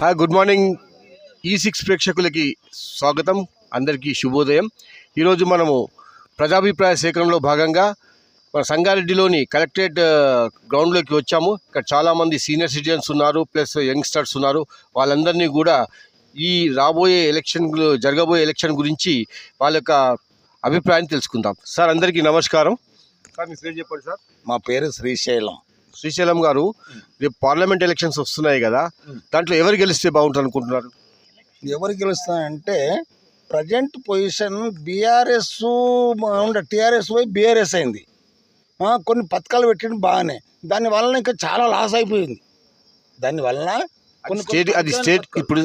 Hi, good morning. E6 ప్రేక్షకులకి స్వాగతం. అందరికీ శుభోదయం. ఈరోజు మనము ప్రజాభిప్రాయ సేకరణలో భాగంగా మన సంగారెడ్డిలోని కలెక్టరేట్ గ్రౌండ్లోకి వచ్చాము. ఇక్కడ చాలామంది సీనియర్ సిటిజన్స్ ఉన్నారు, ప్లస్ యంగ్స్టర్స్ ఉన్నారు. వాళ్ళందరినీ కూడా ఈ జరగబోయే ఎలక్షన్ గురించి వాళ్ళ యొక్క అభిప్రాయాన్ని తెలుసుకుందాం. సార్, అందరికీ నమస్కారం. సార్, మీ పేరు చెప్పండి సార్. మా పేరు శ్రీశైలం. శ్రీశైలం గారు, రేపు పార్లమెంట్ ఎలక్షన్స్ వస్తున్నాయి కదా, దాంట్లో ఎవరు గెలిస్తే బాగుంటుంది అనుకుంటున్నారు? ఎవరు గెలుస్తాయంటే ప్రజెంట్ పొజిషన్ బీఆర్ఎస్ టీఆర్ఎస్ పోయి బీఆర్ఎస్ అయింది. కొన్ని పథకాలు పెట్టింది బాగానే, దానివల్ల ఇంకా చాలా లాస్ అయిపోయింది. దానివల్ల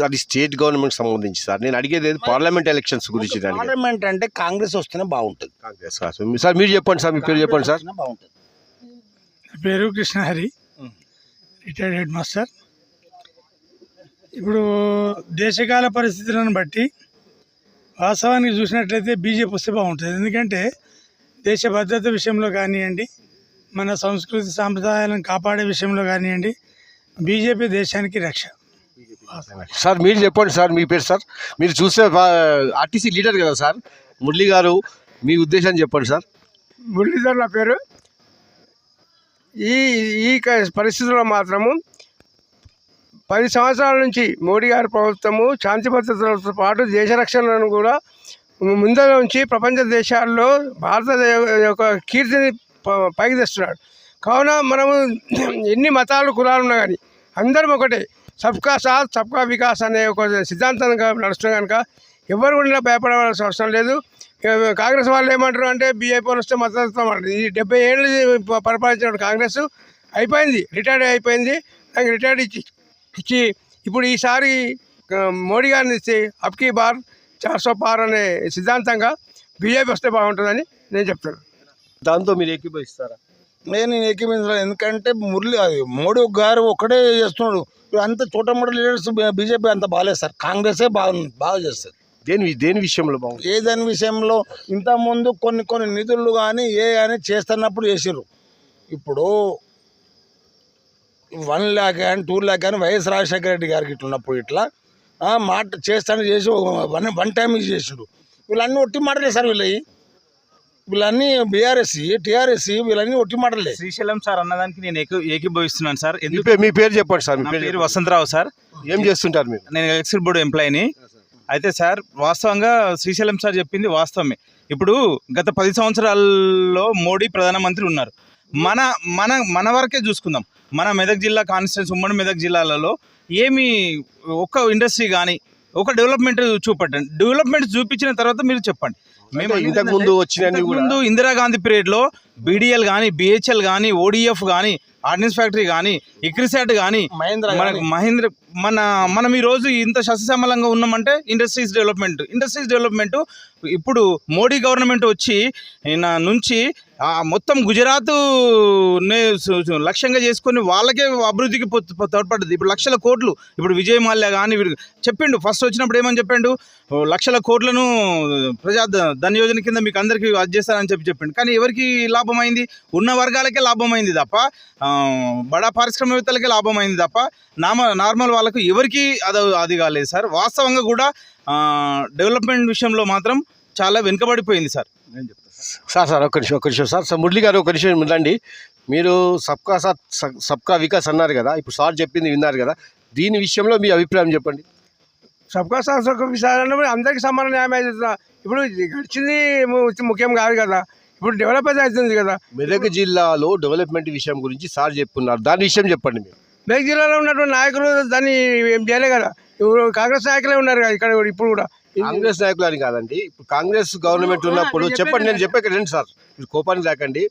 అది స్టేట్ గవర్నమెంట్ సంబంధించి సార్. నేను అడిగేది పార్లమెంట్ ఎలక్షన్స్ గురించి. పార్లమెంట్ అంటే కాంగ్రెస్ వస్తేనే బాగుంటుంది. సార్, మీరు చెప్పండి సార్, మీ పేరు చెప్పండి సార్. బాగుంటుంది. పేరు కృష్ణహరి, రిటైర్డ్ హెడ్ మాస్టర్. ఇప్పుడు దేశకాల పరిస్థితులను బట్టి వాస్తవానికి చూసినట్లయితే బీజేపీ వస్తే బాగుంటుంది. ఎందుకంటే దేశ భద్రత విషయంలో కానివ్వండి, మన సంస్కృతి సాంప్రదాయాలను కాపాడే విషయంలో కానివ్వండి, బీజేపీ దేశానికి రక్ష. సార్, మీరు చెప్పండి సార్, మీ పేరు సార్. మీరు చూస్తే ఆర్టీసీ లీడర్ కదా సార్, మురళి గారు, మీ ఉద్దేశాన్ని చెప్పండి సార్. మురళి సార్ నా పేరు. ఈ పరిస్థితుల్లో మాత్రము 10 సంవత్సరాల నుంచి మోడీ గారి ప్రభుత్వము శాంతి భద్రతలతో పాటు దేశ రక్షణను కూడా ముందర ఉంచి ప్రపంచ దేశాల్లో భారత యొక్క కీర్తిని పైకి తెస్తున్నాడు. కావున మనము ఎన్ని మతాలు కులాలు ఉన్నా కానీ అందరం ఒకటే, సబ్కా సాత్ సబ్కా వికాస్ అనే ఒక సిద్ధాంతంగా నడుస్తున్నాం కనుక ఎవరు కూడా భయపడవలసిన అవసరం లేదు. కాంగ్రెస్ వాళ్ళు ఏమంటారు అంటే బీజేపీ వస్తే మద్దతు అంటారు. ఈ 70 ఏళ్ళు పరిపాలించిన కాంగ్రెస్ అయిపోయింది, రిటైర్డ్ అయిపోయింది. దానికి రిటైర్డ్ ఇచ్చి ఇప్పుడు ఈసారి మోడీ గారిని ఇచ్చి అబ్కీ బార్ 400 పార్ అనే సిద్ధాంతంగా బీజేపీ వస్తే బాగుంటుందని నేను చెప్తాను. దాంతో మీరు ఏకీభవిస్తారా? నేను ఏకీభవించాను. ఎందుకంటే మోడీ గారు ఒక్కడే చేస్తున్నాడు. అంత చోటమోట లీడర్స్ బీజేపీ అంత బాగాలేదు సార్. కాంగ్రెసే బాగా చేస్తుంది. దేని విషయంలో బాగుంది? ఏదాని విషయంలో ఇంతకుముందు కొన్ని నిధులు కానీ కానీ చేస్తున్నప్పుడు చేసారు. ఇప్పుడు 1 lakh కానీ 2 lakh కానీ వైఎస్ రాజశేఖర రెడ్డి గారికి ఇట్లున్నప్పుడు ఇట్లా మాట చేస్తాను చేసి వన్ టైం చేసిండు. వీళ్ళన్నీ ఒట్టి మాటలే సార్. వీళ్ళన్నీ బీఆర్ఎస్ టీఆర్ఎస్ వీళ్ళన్నీ ఒట్టి మాటలే. శ్రీశైలం సార్ అన్నదానికి నేను ఏకీభవిస్తున్నాను సార్. మీ పేరు చెప్పండి సార్. మీ పేరు వసంతరావు సార్. ఏం చేస్తుంటారు మీరు? నేను ఎలక్ట్రిసిటీ బోర్డు ఎంప్లాయీని. అయితే సార్, వాస్తవంగా శ్రీశైలం సార్ చెప్పింది వాస్తవమే. ఇప్పుడు గత 10 సంవత్సరాల్లో మోడీ ప్రధానమంత్రి ఉన్నారు. మన వరకే చూసుకుందాం. మన మెదక్ జిల్లా కాన్స్టిట్యూన్సీ, ఉమ్మడి మెదక్ జిల్లాలలో ఏమి ఒక్క ఇండస్ట్రీ కానీ ఒక డెవలప్మెంట్ చూపట్టండి. డెవలప్మెంట్ చూపించిన తర్వాత మీరు చెప్పండి. మేము ఇంతకుముందు ఇందిరాగాంధీ పీరియడ్లో బీడీఎల్ కానీ, బిహెచ్ఎల్ కానీ, ఓడిఎఫ్ కానీ, ఆర్డినెన్స్ ఫ్యాక్టరీ కానీ, ఇక్రిసాట్ కానీ, మహేంద్ర మనం ఈరోజు ఇంత సస్యశ్యామలంగా ఉన్నామంటే ఇండస్ట్రీస్ డెవలప్మెంట్. ఇప్పుడు మోడీ గవర్నమెంట్ వచ్చి నుంచి మొత్తం గుజరాత్ లక్ష్యంగా చేసుకొని వాళ్ళకే అభివృద్ధికి తోడ్పడ్డది. ఇప్పుడు 1,00,000 కోట్లు. ఇప్పుడు విజయ్ మాల్యా కానీ చెప్పిండు, ఫస్ట్ వచ్చినప్పుడు ఏమని చెప్పిండు, 1,00,000 కోట్లను ప్రజా ధన్ యోజన కింద మీకు అందరికీ అది చేస్తారని చెప్పిండు. కానీ ఎవరికి లాభమైంది? ఉన్న వర్గాలకే లాభమైంది తప్ప బడా పారిశ్రామికవేత్తలకే లాభమైంది తప్ప నార్మల్ వాళ్ళకు ఎవరికి అది కాలేదు సార్. వాస్తవంగా కూడా డెవలప్మెంట్ విషయంలో మాత్రం చాలా వెనుకబడిపోయింది సార్. నేను చెప్తాను సార్. ఒక్క నిమిషం సార్. మురళి గారు, ఒక నిమిషం ఉండండి. మీరు సబ్కా సాత్ సబ్కా వికాస్ అన్నారు కదా, ఇప్పుడు సార్ చెప్పింది విన్నారు కదా, దీని విషయంలో మీ అభిప్రాయం చెప్పండి. సబ్కా సాత్ సబ్కా వికాస్ అందరికీ సమాన న్యాయం అవుతుంది. ఇప్పుడు గడిచింది ముఖ్యం కాదు కదా, ఇప్పుడు డెవలప్ అవుతుంది కదా. మెదక్ జిల్లాలో డెవలప్మెంట్ విషయం గురించి సార్ చెప్పున్నారు, దాని విషయం చెప్పండి మీరు. మెదక్ జిల్లాలో ఉన్నటువంటి నాయకులు దాన్ని ఏం చేయలే కదా. ఇప్పుడు కాంగ్రెస్ నాయకులే ఉన్నారు కదా ఇక్కడ. ఇప్పుడు కూడా కాంగ్రెస్ నాయకులు అని కాదండి, ఇప్పుడు కాంగ్రెస్ గవర్నమెంట్ ఉన్నప్పుడు చెప్పండి, నేను చెప్పేకండి సార్, మీరు కోపానికి రాకండి.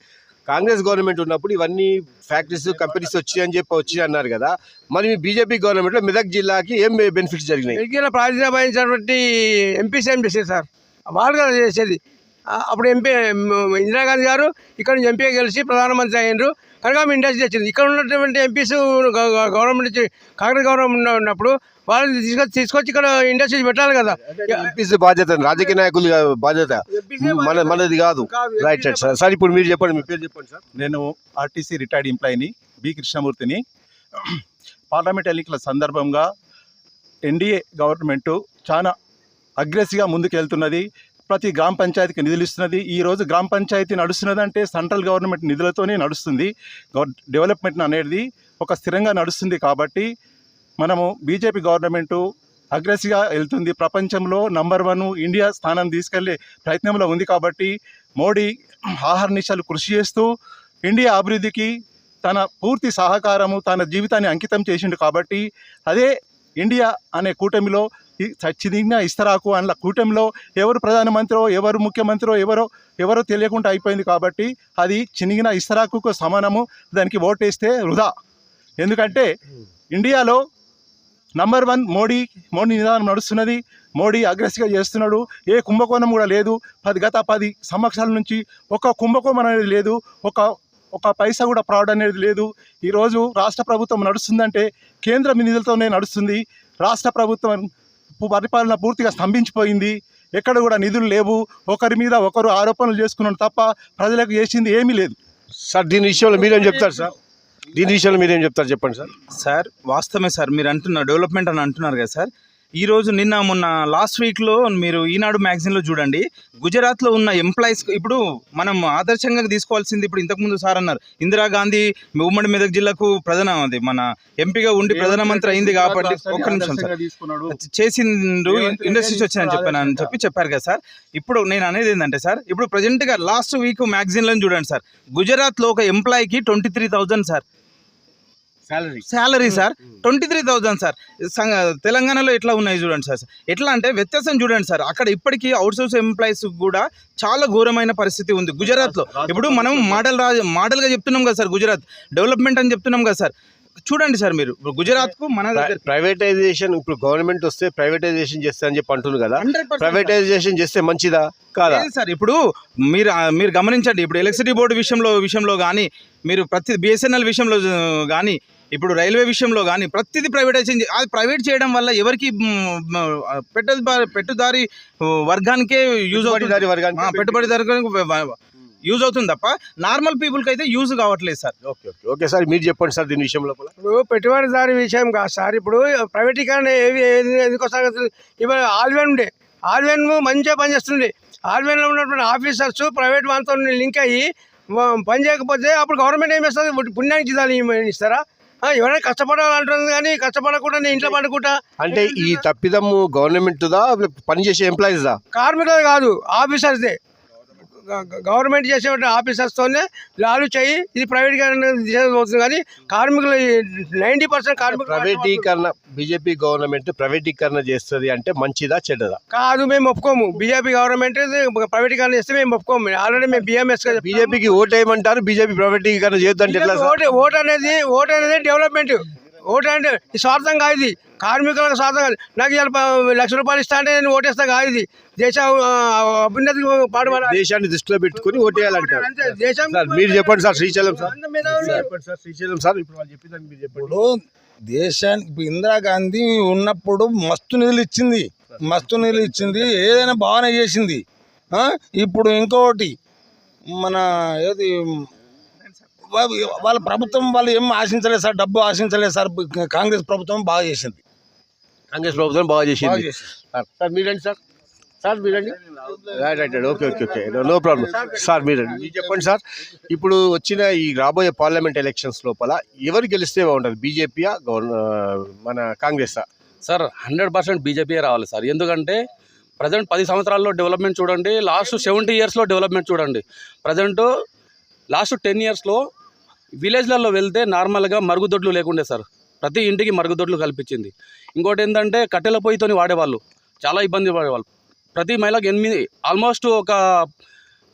కాంగ్రెస్ గవర్నమెంట్ ఉన్నప్పుడు ఇవన్నీ ఫ్యాక్టరీస్, కంపెనీస్ వచ్చి అన్నారు కదా, మరి మీ బీజేపీ గవర్నమెంట్లో మెదక్ జిల్లాకి ఏం బెనిఫిట్స్ జరిగినాయి? మెదక్ జిల్లా ప్రాతినిధ్యం వహించినటువంటి ఎంపీస్ ఏం చేసేది సార్? వాళ్ళు కదా చేసేది. అప్పుడు ఇందిరాగాంధీ గారు ఇక్కడ నుంచి ఎంపీగా గెలిచి ప్రధానమంత్రి అయ్యారు కనుక ఆమె ఇండస్ట్రీ వచ్చింది. ఇక్కడ ఉన్నటువంటి ఎంపీస్ గవర్నమెంట్ కాంగ్రెస్ గవర్నమెంట్ ఉన్నప్పుడు వాళ్ళని తీసుకొచ్చి ఇక్కడ ఇండస్ట్రీస్ పెట్టాలి కదా. ఎంపీస్ బాధ్యత, రాజకీయ నాయకులు బాధ్యత, మనది కాదు. Right sir. సార్, ఇప్పుడు మీరు చెప్పండి, మీ పేరు చెప్పండి సార్. నేను ఆర్టీసీ రిటైర్డ్ ఎంప్లాయీని, బి కృష్ణమూర్తిని. పార్లమెంట్ ఎన్నికల సందర్భంగా ఎన్డీఏ గవర్నమెంటు చాలా అగ్రెసివ్గా ముందుకు వెళ్తున్నది. ప్రతి గ్రామ పంచాయతీకి నిధులు ఇస్తున్నది. ఈరోజు గ్రామ పంచాయతీ నడుస్తున్నదంటే సెంట్రల్ గవర్నమెంట్ నిధులతోనే నడుస్తుంది. డెవలప్మెంట్ అనేది ఒక స్థిరంగా నడుస్తుంది. కాబట్టి మనము బీజేపీ గవర్నమెంటు అగ్రెసివ్గా వెళ్తుంది. ప్రపంచంలో నంబర్ 1 ఇండియా స్థానం తీసుకెళ్లే ప్రయత్నంలో ఉంది. కాబట్టి మోడీ ఆహర్నిశలు కృషి చేస్తూ ఇండియా అభివృద్ధికి తన పూర్తి సహకారము, తన జీవితాన్ని అంకితం చేసిండు. కాబట్టి అదే ఇండియా అనే కూటమిలో చిన్న ఇస్తరాకు అన్న కూటమిలో ఎవరు ప్రధానమంత్రో, ఎవరు ముఖ్యమంత్రో, ఎవరో తెలియకుండా అయిపోయింది. కాబట్టి అది చినిగిన ఇస్తరాకుకు సమానము. దానికి ఓటేస్తే వృధా. ఎందుకంటే ఇండియాలో నంబర్ 1 మోడీ నిదానం నడుస్తున్నది. మోడీ అగ్రెసివ్గా చేస్తున్నాడు. ఏ కుంభకోణం కూడా లేదు. గత 10 సంవత్సరాల నుంచి ఒక కుంభకోణం అనేది లేదు. ఒక పైసా కూడా ఫ్రాడ్ అనేది లేదు. ఈరోజు రాష్ట్ర ప్రభుత్వం నడుస్తుందంటే కేంద్ర నిధులతోనే నడుస్తుంది. రాష్ట్ర ప్రభుత్వం పరిపాలన పూర్తిగా స్తంభించిపోయింది. ఎక్కడ కూడా నిధులు లేవు. ఒకరి మీద ఒకరు ఆరోపణలు చేసుకున్నాడు తప్ప ప్రజలకు చేసింది ఏమీ లేదు. సార్ దీని విషయంలో మీరేం చెప్తారు సార్? చెప్పండి సార్. సార్ వాస్తవమే సార్, మీరు అంటున్నారు డెవలప్మెంట్ అని అంటున్నారు కదా సార్. ఈరోజు మొన్న లాస్ట్ వీక్లో మీరు ఈనాడు మ్యాగజైన్లో చూడండి, గుజరాత్లో ఉన్న ఎంప్లాయీస్ ఇప్పుడు మనం ఆదర్శంగా తీసుకోవాల్సింది. ఇప్పుడు ఇంతకుముందు సార్ అన్నారు ఇందిరాగాంధీ ఉమ్మడి మెదక్ జిల్లాకు మన ఎంపీగా ఉండి ప్రధానమంత్రి అయింది కాబట్టి ఒక్క నిమిషం సార్ చేసిండు, ఇండస్ట్రీస్ వచ్చాయని చెప్పారు కదా సార్. ఇప్పుడు నేను అనేది ఏంటంటే సార్, ఇప్పుడు ప్రజెంట్గా లాస్ట్ వీక్ మ్యాగజైన్లో చూడండి సార్, గుజరాత్లో ఒక ఎంప్లాయీకి 23,000 సార్ శాలరీ సార్. 23,000 సార్. తెలంగాణలో ఎట్లా ఉన్నాయి చూడండి సార్. ఎట్లా అంటే వ్యత్యాసం చూడండి సార్. అక్కడ ఇప్పటికీ అవుట్సోర్స్ ఎంప్లాయీస్ కూడా చాలా ఘోరమైన పరిస్థితి ఉంది గుజరాత్లో. ఇప్పుడు మనం మోడల్గా చెప్తున్నాం కదా సార్, గుజరాత్ డెవలప్మెంట్ అని చెప్తున్నాం కదా సార్. చూడండి సార్, మీరు గుజరాత్కు మన ప్రైవేటైజేషన్, ఇప్పుడు గవర్నమెంట్ వస్తే ప్రైవేటైజేషన్ చేస్తే అని చెప్పి అంటున్నారు కదా, ప్రైవేటైజేషన్ చేస్తే మంచిదా కాదా సార్? ఇప్పుడు మీరు గమనించండి, ఇప్పుడు ఎలక్ట్రిసిటీ బోర్డు విషయంలో కానీ, మీరు ప్రతి BSNL విషయంలో కానీ, ఇప్పుడు రైల్వే విషయంలో కానీ ప్రతిదీ ప్రైవేటైజేషన్. అది ప్రైవేట్ చేయడం వల్ల ఎవరికి పెట్టుదారి వర్గానికే యూజ్ అవుతుంది, పెట్టుబడిదారు యూజ్ అవుతుంది తప్ప నార్మల్ పీపుల్కి అయితే యూజ్ కావట్లేదు సార్. ఓకే సార్, మీరు చెప్పండి సార్ దీని విషయంలో. ఇప్పుడు పెట్టుబడిదారి విషయం కాదు సార్. ఇప్పుడు ప్రైవేటీకరణ ఎందుకోసం? ఇప్పుడు ఆల్వెన్ మంచిగా పనిచేస్తుంది. ఆల్వెన్లో ఉన్నటువంటి ఆఫీసర్స్ ప్రైవేట్ వాళ్ళతో లింక్ అయ్యి పని చేయకపోతే అప్పుడు గవర్నమెంట్ ఏం చేస్తుంది? పుణ్యానికి జీతాలు ఇస్తారా? ఎవరైనా కష్టపడాలంటుంది కానీ కష్టపడకుండా నేను ఇంట్లో పడుకుంటా అంటే ఈ తప్పిదము గవర్నమెంట్దా, పనిచేసే ఎంప్లాయీస్దా? కార్మికులు కాదు, ఆఫీసర్స్దే. గవర్నమెంట్ చేసేటువంటి ఆఫీసర్స్తోనే లాలు చేయి ఇది ప్రైవేటీకరణ అవుతుంది. కానీ కార్మికులు 90% కార్మికులు ప్రైవేటీకరణ, బీజేపీ గవర్నమెంట్ ప్రైవేటీకరణ చేస్తుంది అంటే మంచిదా చెడ్డదా? కాదు, మేము ఒప్పుకోము. బీజేపీ గవర్నమెంట్ ప్రైవేటీకరణ చేస్తే మేము ఒప్పుకోము. ఆల్రెడీ మేము BMS బీజేపీకి ఓటు వేయమంటారు, బీజేపీ ప్రైవేటీకరణ చేయొద్దంటే ఓటు అనేది డెవలప్మెంట్. ఓటు అంటే స్వార్థం కాదు, ఇది కార్మికులకు స్వార్థం కాదు. నాకు ₹1,00,000 ఇస్తా అంటే నేను ఓటేస్తా కాదు. ఇది దేశ అభ్యున్నతికి పాటుపడాలి, దేశాన్ని దృష్టిలో పెట్టుకుని ఓటేయాలంటారు. దేశం మీరు చెప్పండి సార్. శ్రీశైలం సార్ ఇప్పుడు వాళ్ళు చెప్పిందని మీరు చెప్పండి. ఇప్పుడు దేశానికి ఇందిరాగాంధీ ఉన్నప్పుడు మస్తు నిధులు ఇచ్చింది, ఏదైనా బాగానే చేసింది. ఇప్పుడు ఇంకొకటి మన ఏది వాళ్ళ ప్రభుత్వం వాళ్ళు ఏం ఆశించలేదు సార్, డబ్బు ఆశించలేదు సార్. కాంగ్రెస్ ప్రభుత్వం బాగా చేసింది. సార్ మీరండి సార్ మీరండి. Right okay no problem sir. మీరండి, చెప్పండి సార్. ఇప్పుడు వచ్చిన ఈ రాబోయే పార్లమెంట్ ఎలక్షన్స్ లోపల ఎవరు గెలిస్తే బాగుంటుంది? బీజేపీయా మన కాంగ్రెసా? సార్ 100% బీజేపీ రావాలి సార్. ఎందుకంటే ప్రజెంట్ 10 సంవత్సరాల్లో డెవలప్మెంట్ చూడండి, లాస్ట్ 70 ఇయర్స్లో డెవలప్మెంట్ చూడండి. ప్రజెంట్ లాస్ట్ 10 ఇయర్స్లో విలేజ్లలో వెళ్తే నార్మల్గా మరుగుదొడ్లు లేకుండే సార్. ప్రతి ఇంటికి మరుగుదొడ్లు కల్పించింది. ఇంకోటి ఏంటంటే కట్టెల పొయ్యితోని వాడేవాళ్ళు, చాలా ఇబ్బంది పడేవాళ్ళు. ప్రతి మహిళకు ఆల్మోస్ట్ ఒక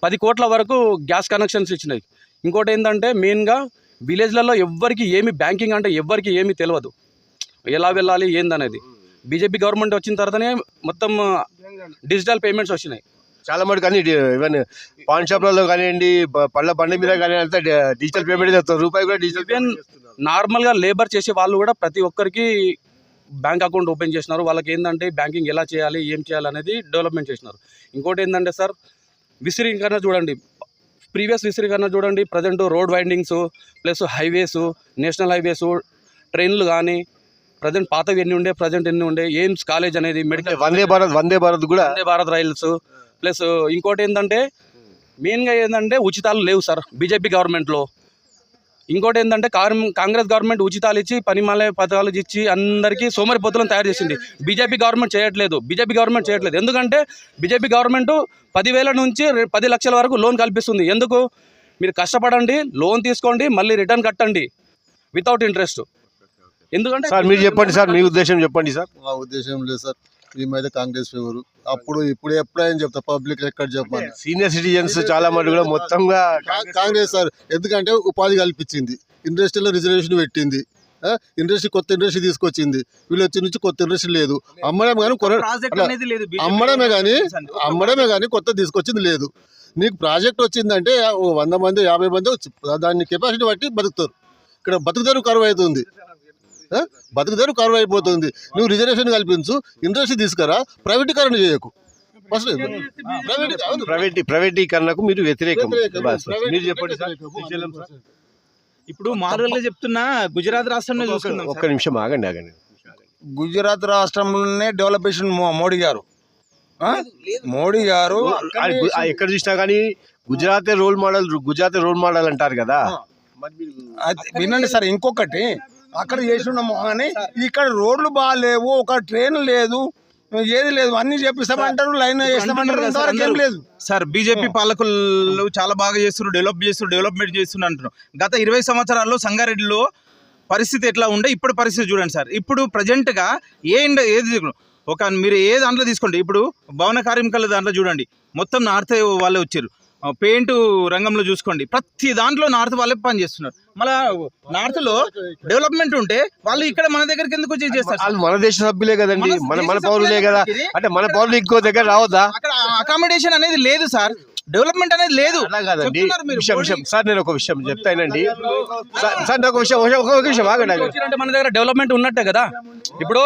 10 కోట్ల వరకు గ్యాస్ కనెక్షన్స్ ఇచ్చినాయి. ఇంకోటి ఏంటంటే మెయిన్గా విలేజ్లలో ఎవ్వరికి ఏమి బ్యాంకింగ్ అంటే ఎవ్వరికి ఏమీ తెలియదు, ఎలా వెళ్ళాలి ఏందనేది. బీజేపీ గవర్నమెంట్ వచ్చిన తర్వాతనే మొత్తం డిజిటల్ పేమెంట్స్ వచ్చినాయి చాలా మటుకు. కానీ ఈవెన్ పాన్ షాప్లలో కానివ్వండి, పళ్ళ బండి మీద కానీ అంతా డిజిటల్ పేమెంట్ చేస్తారు. రూపాయి కూడా డిజిటల్. ఈవెన్ నార్మల్గా లేబర్ చేసే వాళ్ళు కూడా ప్రతి ఒక్కరికి బ్యాంక్ అకౌంట్ ఓపెన్ చేసినారు. వాళ్ళకి ఏంటంటే బ్యాంకింగ్ ఎలా చేయాలి, ఏం చేయాలి అనేది డెవలప్మెంట్ చేసినారు. ఇంకోటి ఏంటంటే సార్, విస్తీర్ణీకరణ చూడండి, ప్రీవియస్ విస్తీర్ణీకరణ చూడండి. Present road windings plus highways, national highways, ట్రైన్లు కానీ ప్రజెంట్ పాతవి ఎన్ని ఉండే, ప్రజెంట్ ఎన్ని ఉండే, ఎయిమ్స్ కాలేజ్ అనేది, మెడికల్, వందే భారత్ కూడా వందే భారత్ రైల్స్, ప్లస్ ఇంకోటి ఏంటంటే మెయిన్గా ఏంటంటే ఉచితాలు లేవు సార్ బీజేపీ గవర్నమెంట్లో. ఇంకోటి ఏంటంటే కాంగ్రెస్ గవర్నమెంట్ ఉచితాలు ఇచ్చి పనిమాలే పథకాలు ఇచ్చి అందరికీ సోమరిపోతులను తయారు చేసింది. బీజేపీ గవర్నమెంట్ చేయట్లేదు. ఎందుకంటే బీజేపీ గవర్నమెంట్ 10,000 నుంచి 10 లక్షల వరకు లోన్ కల్పిస్తుంది. ఎందుకు? మీరు కష్టపడండి, లోన్ తీసుకోండి, మళ్ళీ రిటర్న్ కట్టండి వితౌట్ ఇంట్రెస్ట్. ఎందుకంటే సార్ మీరు చెప్పండి సార్, మీ ఉద్దేశం చెప్పండి సార్. మా ఉద్దేశం లేదు సార్, మేమైతే కాంగ్రెస్ ఫేవరు. అప్పుడు ఇప్పుడు ఎప్పుడైనా చెప్తా, పబ్లిక్ ఎక్కడ చెప్పాలి. సీనియర్ సిటిజన్స్ చాలా మంది కూడా మొత్తంగా కాంగ్రెస్ సార్, ఎందుకంటే ఉపాధి కల్పించింది, ఇండస్ట్రీలో రిజర్వేషన్ పెట్టింది, ఇండస్ట్రీ కొత్త ఇండస్ట్రీ తీసుకొచ్చింది. వీళ్ళు వచ్చి నుంచి కొత్త ఇండస్ట్రీ లేదు, అమ్మడమే కానీ కొత్త తీసుకొచ్చింది లేదు. నీకు ప్రాజెక్ట్ వచ్చిందంటే 100 మంది 50 మంది దాన్ని కెపాసిటీ బట్టి బతుకుతారు. ఇక్కడ బతుకుతారు కరువు అవుతుంది, బతుకుతారు కరువు అయిపోతుంది. నువ్వు రిజర్వేషన్ కల్పించు, ఇండస్ట్రీ తీసుకురా, ప్రైవేటీకరణ చేయకు. ఫస్ట్ ప్రైవేటీకరణకు మీరు వ్యతిరేకం. మీరు చెప్పండి సార్. ఇప్పుడు మామూలుగా చెప్తున్నా గుజరాత్ రాష్ట్రంలో చూసుకుందాం. ఒక్క నిమిషం ఆగండి. గుజరాత్ రాష్ట్రంలోనే డెవలపేషన్ మోడీ గారు ఎక్కడ చూసినా కానీ గుజరాతే రోల్ మోడల్ అంటారు కదా. వినండి సార్, ఇంకొకటి అక్కడ చేస్తున్నాము కానీ ఇక్కడ రోడ్లు బాగాలేవు, ఒక ట్రైన్ లేదు, ఏది లేదు, అన్ని చేపిస్తామంటారు, లైన్ చేస్తామంటారు, ఇంతవరకు ఏం లేదు సార్. బీజేపీ పాలకులు చాలా బాగా చేస్తున్నారు, డెవలప్మెంట్ చేస్తున్నారు అంటున్నారు. గత 20 సంవత్సరాల్లో సంగారెడ్డిలో పరిస్థితి ఎట్లా ఉండే, ఇప్పుడు పరిస్థితి చూడండి సార్. ఇప్పుడు ప్రజెంట్గా ఏది మీరు ఏ దాంట్లో తీసుకోండి, ఇప్పుడు భవన కార్మికుల దాంట్లో చూడండి, మొత్తం నార్త్ వాళ్ళే వచ్చారు. పెయింట్ రంగంలో చూసుకోండి, ప్రతి దాంట్లో నార్త్ వాళ్ళే పని చేస్తున్నారు. మళ్ళీ నార్త్ లో డెవలప్మెంట్ ఉంటే వాళ్ళు ఇక్కడ మన దగ్గరికి ఎందుకు వచ్చి చేస్తారు? వాళ్ళు మన దేశ సభ్యులే కదండి, మన పౌరులే కదా. అంటే మన పౌరులు ఇంకో దగ్గర రావద్దా? అక్కడ అకామిడేషన్ అనేది లేదు సార్, డెవలప్మెంట్ అనేది లేదు. అలా కాదండి. సార్ నేను ఒక విషయం చెప్తానండి సార్, నాకు ఒక విషయం ఆగండి. మన దగ్గర డెవలప్మెంట్ ఉన్నట్టే కదా. ఇప్పుడు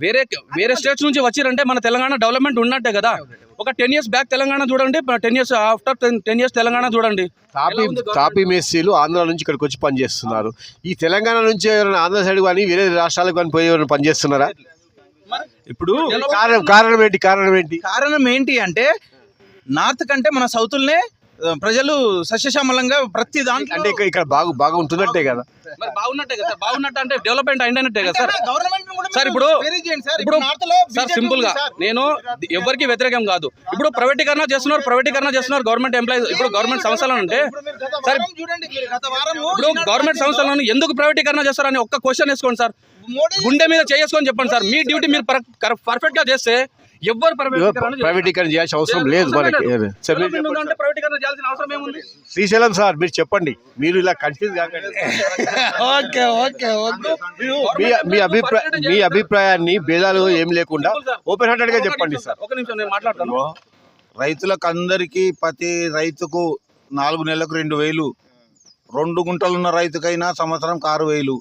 వేరే స్టేట్స్ నుంచి వచ్చిరంటే మన తెలంగాణ డెవలప్మెంట్ ఉన్నట్టే కదా. ఒక 10 years బ్యాక్ తెలంగాణ చూడండి, 10 years ఆఫ్టర్ 10 years తెలంగాణ చూడండి. తాపీ మేస్త్రీలు ఆంధ్ర నుంచి ఇక్కడికి వచ్చి పనిచేస్తున్నారు. ఈ తెలంగాణ నుంచి ఎవరైనా ఆంధ్ర సైడ్ కానీ వేరే రాష్ట్రాలకు కానీ పోయి ఎవరైనా పనిచేస్తున్నారా? ఇప్పుడు కారణం ఏంటి అంటే నార్త్ కంటే మన సౌత్లనే ప్రజలు సస్యశ్యామలంగా ప్రతి దాంట్లో అంటే ఇక్కడ బాగా ఉంటున్నట్టే కదా. బాగున్నట్టే కదా సార్, బాగున్నట్టు అంటే డెవలప్మెంట్ అయినట్టే కదా సార్. సార్ ఇప్పుడు సార్ సింపుల్ గా నేను ఎవరికి వ్యతిరేకం కాదు. ఇప్పుడు ప్రైవేటీకరణ చేస్తున్నారు గవర్నమెంట్ ఎంప్లాయీస్. ఇప్పుడు గవర్నమెంట్ సంస్థలను అంటే సార్, ఇప్పుడు గవర్నమెంట్ సంస్థలను ఎందుకు ప్రైవేటీకరణ చేస్తారని ఒక్క క్వశ్చన్ వేసుకోండి సార్, గుండె మీద చేసుకొని చెప్పండి సార్. మీ డ్యూటీ మీరు పర్ఫెక్ట్ గా చేస్తే ఎవరు ప్రైవేటీకరణ చేయాల్సిన అవసరం లేదు మనకి. ప్రైవేటీకరణ చేయాల్సిన అవసరం ఏముంది? శ్రీశైలం సార్ మీరు చెప్పండి, మీరు ఇలా కన్ఫ్యూజ్ కాకండి. మీ అభిప్రాయాన్ని భేదాలు ఏం లేకుండా ఓపెన్ హార్టెడ్ గా చెప్పండి సార్. ఒక నిమిషం నేను మాట్లాడతాను. రైతులకు అందరికీ ప్రతి రైతుకు 4 నెలలకు 2,000, 2 గుంటలున్న రైతుకైనా సంవత్సరంకి 6,000,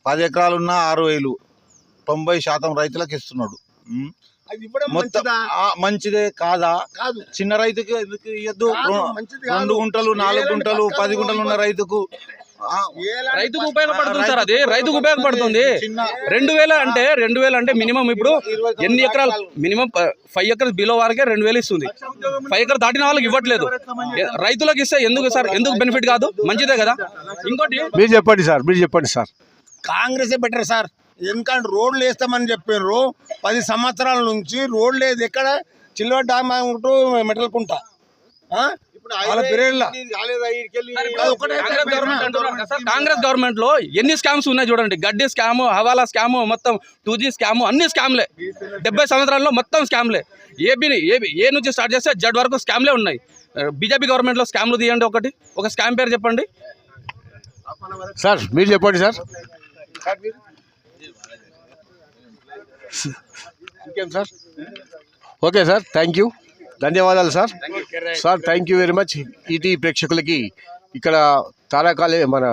10 ఎకరాలున్న 6,000, 90% రైతులకు ఇస్తున్నాడు. మొత్తం మంచిదే కాదా? చిన్న రైతుకి ఎందుకు ఇవ్వద్దు? 2 గుంటలు 4 గుంటలు 10 గుంటలు ఉన్న రైతుకు ఉపయోగపడుతుంది సార్. అది రైతుకు ఉపయోగపడుతుంది. 2,000 అంటే మినిమం ఇప్పుడు ఎన్ని ఎకరాలు, మినిమం 5 acres బిలో వారికే 2,000 ఇస్తుంది. 5 acres దాటిన వాళ్ళకి ఇవ్వట్లేదు. రైతులకు ఇస్తే ఎందుకు సార్, ఎందుకు బెనిఫిట్ కాదు? మంచిదే కదా. ఇంకోటి మీరు చెప్పండి సార్. కాంగ్రెస్ బెటర్ సార్, ఎందుకంటే రోడ్లు వేస్తామని చెప్పారు. 10 సంవత్సరాల నుంచి రోడ్లు లేదు. ఎక్కడ చిల్వ డామ్ మెటల్కుంట వాళ్ళ పీరియడ్ కాంగ్రెస్ గవర్నమెంట్ లో ఎన్ని స్కామ్స్ ఉన్నాయి చూడండి. గడ్డి స్కామ్, హవాలా స్కామ్, మొత్తం 2G స్కామ్, అన్ని స్కామ్లే. 70 సంవత్సరాల్లో మొత్తం స్కామ్లే. ఏ నుంచి స్టార్ట్ చేస్తే జడ్ వరకు స్కామ్లే ఉన్నాయి. బీజేపీ గవర్నమెంట్ లో స్కామ్లు తీయండి, ఒక స్కామ్ పేరు చెప్పండి సార్. మీరు చెప్పండి సార్. ఇంకేం sir? Okay sir, thank you, ధన్యవాదాలు sir. Thank you very much. ET ప్రేక్షకులకి ఇక్కడ తారా కాలేజ్, మన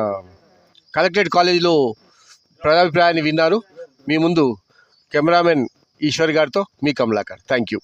కలెక్టరేట్ కాలేజీలో ప్రజాభిప్రాయాన్ని విన్నారు. మీ ముందు కెమెరామెన్ ఈశ్వర్ గారితో మీ కమలాకర్. Thank you.